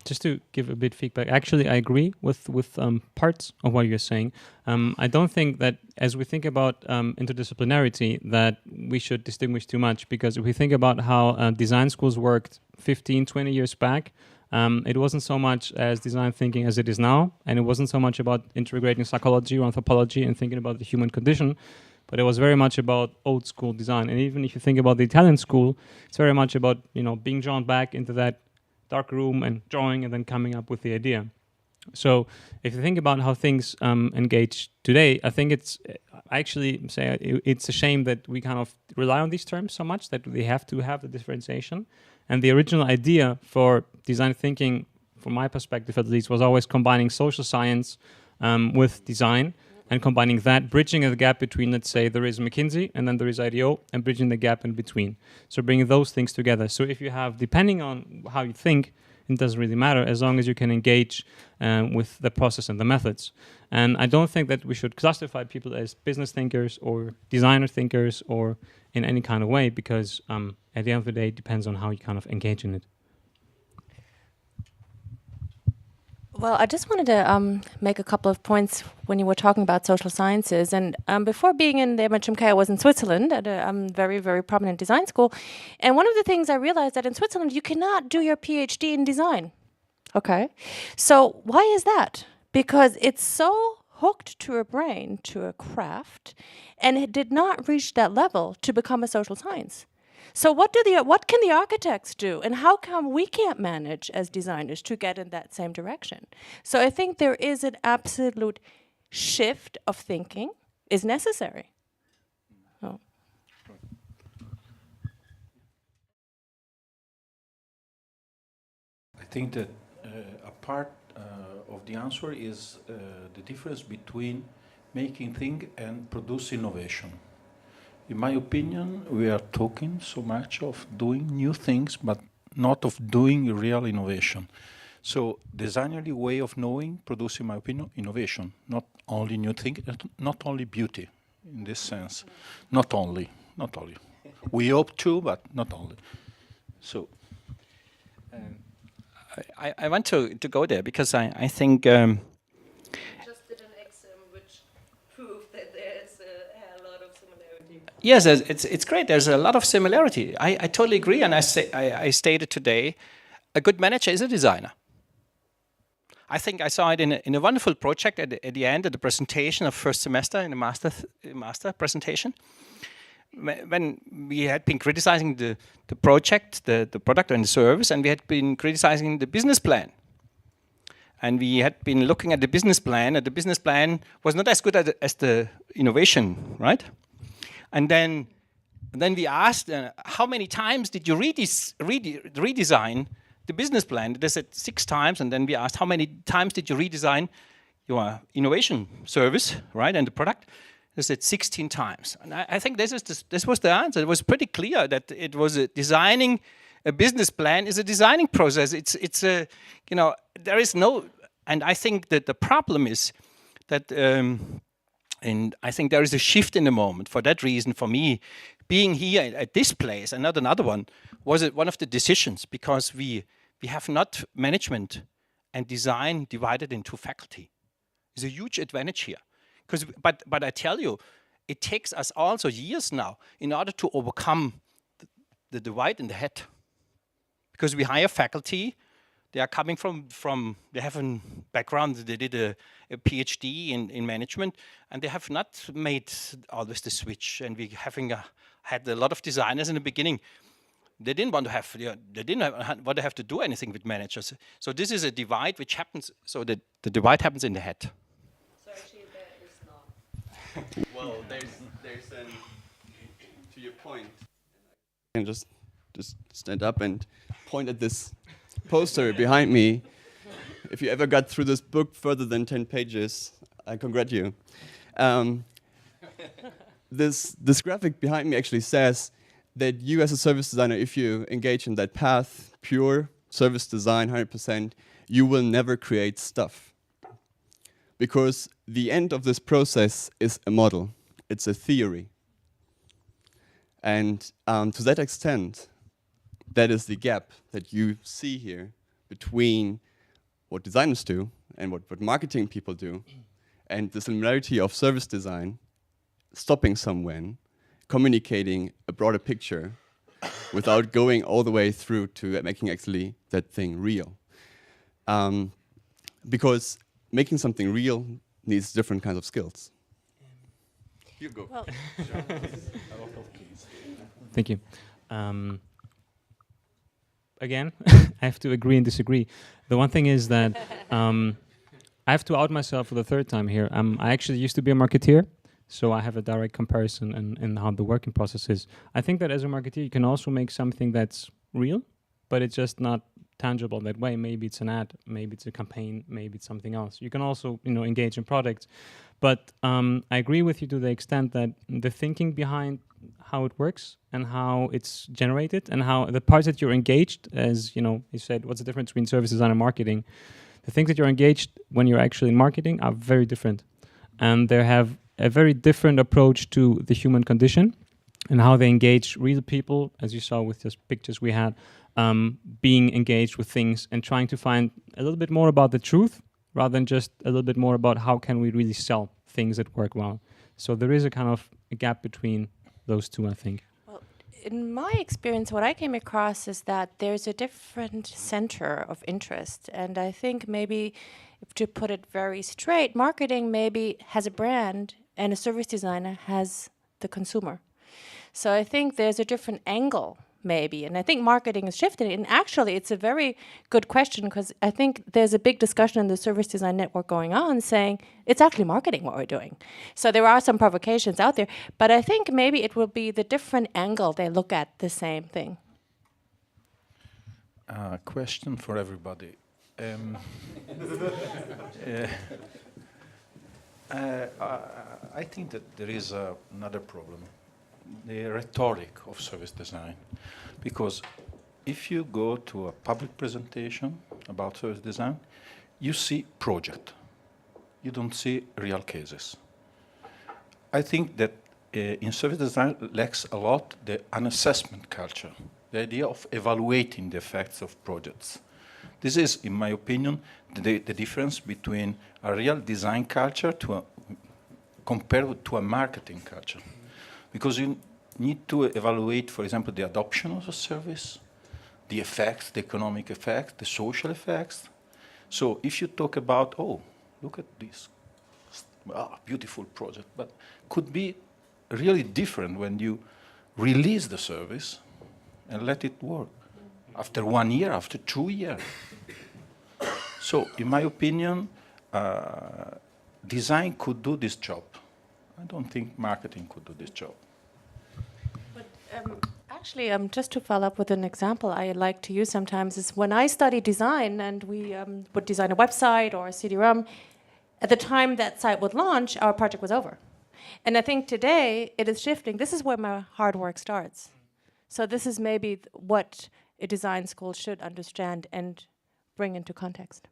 Just to give a bit feedback, actually, I agree with parts of what you're saying. I don't think that as we think about interdisciplinarity that we should distinguish too much, because if we think about how design schools worked 15, 20 years back, it wasn't so much as design thinking as it is now, and it wasn't so much about integrating psychology or anthropology and thinking about the human condition, but it was very much about old school design. And even if you think about the Italian school, it's very much about, being drawn back into that dark room and drawing and then coming up with the idea. So if you think about how things engage today, I think it's it's a shame that we kind of rely on these terms so much that they have to have the differentiation. And the original idea for design thinking, from my perspective at least, was always combining social science with design, and combining that, bridging the gap between, let's say, there is McKinsey and then there is IDEO, and bridging the gap in between. So bringing those things together. So if you have, depending on how you think, it doesn't really matter as long as you can engage with the process and the methods. And I don't think that we should classify people as business thinkers or designer thinkers or in any kind of way, because at the end of the day, it depends on how you kind of engage in it. Well, I just wanted to make a couple of points when you were talking about social sciences. And before being in the MHMK, I was in Switzerland at a very, very prominent design school. And one of the things I realized that in Switzerland, you cannot do your PhD in design. Okay. So why is that? Because it's so hooked to a brain, to a craft, and it did not reach that level to become a social science. So what can the architects do, and how come we can't manage as designers to get in that same direction? So I think there is an absolute shift of thinking is necessary. Oh. I think that a part of the answer is the difference between making things and produce innovation. In my opinion, we are talking so much of doing new things, but not of doing real innovation. So designerly way of knowing, produce, in my opinion, innovation. Not only new things, not only beauty in this sense. Not only. We hope to, but not only. So I want to go there because I think Just did an exam which proved that there's a lot of similarity. yes, it's great. There's a lot of similarity. I totally agree, and I stated today, a good manager is a designer. I think I saw it in a wonderful project at the end of the presentation of first semester in the master presentation. When we had been criticizing the project, the product and the service, and we had been criticizing the business plan. And we had been looking at the business plan, and the business plan was not as good as the innovation, right? And then we asked, how many times did you redesign the business plan? They said 6 times, and then we asked, how many times did you redesign your innovation service, right, and the product? They said 16 times. And I think this was the answer. It was pretty clear that it was designing a business plan is a designing process. It's a, there is no, and I think that the problem is that, and I think there is a shift in the moment. For that reason, for me, being here at this place and not another one was one of the decisions, because we have not management and design divided into faculty. It's a huge advantage here. But I tell you, it takes us also years now in order to overcome the divide in the head. Because we hire faculty, they are coming from they have a background, they did a PhD in management, and they have not made always the switch. And we had a lot of designers in the beginning. They didn't want to have, want to have to do anything with managers. So this is a divide which happens. So the divide happens in the head. So actually, there is not. Well, there's an, to your point. I can just stand up and point at this poster behind me. If you ever got through this book further than 10 pages, I congratulate you. This graphic behind me actually says that you as a service designer, if you engage in that path, pure service design, 100%, you will never create stuff. Because the end of this process is a model. It's a theory. And to that extent, that is the gap that you see here between what designers do and what marketing people do, and the similarity of service design, stopping somewhere, communicating a broader picture without going all the way through to making actually that thing real. Because making something real needs different kinds of skills. You go. Well, Thank you. Again, I have to agree and disagree. The one thing is that I have to out myself for the third time here. I actually used to be a marketeer, so I have a direct comparison in how the working process is. I think that as a marketeer, you can also make something that's real, but it's just not tangible that way. Maybe it's an ad, maybe it's a campaign, maybe it's something else. You can also, engage in products. But I agree with you to the extent that the thinking behind how it works and how it's generated and how the parts that you're engaged, as you said, what's the difference between service design and marketing? The things that you're engaged when you're actually in marketing are very different. And they have a very different approach to the human condition and how they engage real people, as you saw with those pictures we had, being engaged with things and trying to find a little bit more about the truth rather than just a little bit more about how can we really sell things that work well. So there is a kind of a gap between those two, I think. well, in my experience, what I came across is that there's a different center of interest. And I think maybe, to put it very straight, marketing maybe has a brand and a service designer has the consumer. So I think there's a different angle maybe, and I think marketing is shifting. And actually, it's a very good question, because I think there's a big discussion in the service design network going on saying it's actually marketing what we're doing. So there are some provocations out there, but I think maybe it will be the different angle they look at the same thing. Question for everybody. I think that there is another problem, the rhetoric of service design. Because if you go to a public presentation about service design, you see project. You don't see real cases. I think that in service design lacks a lot an assessment culture, the idea of evaluating the effects of projects. This is, in my opinion, the difference between a real design culture compared to a marketing culture. Because you need to evaluate, for example, the adoption of a service, the effects, the economic effects, the social effects. So if you talk about, oh, look at this beautiful project, but could be really different when you release the service and let it work after 1 year, after 2 years. So in my opinion, design could do this job. I don't think marketing could do this job. Actually, just to follow up with an example I like to use sometimes is when I study design and we would design a website or a CD-ROM, at the time that site would launch, our project was over. And I think today it is shifting. This is where my hard work starts. So this is maybe what a design school should understand and bring into context.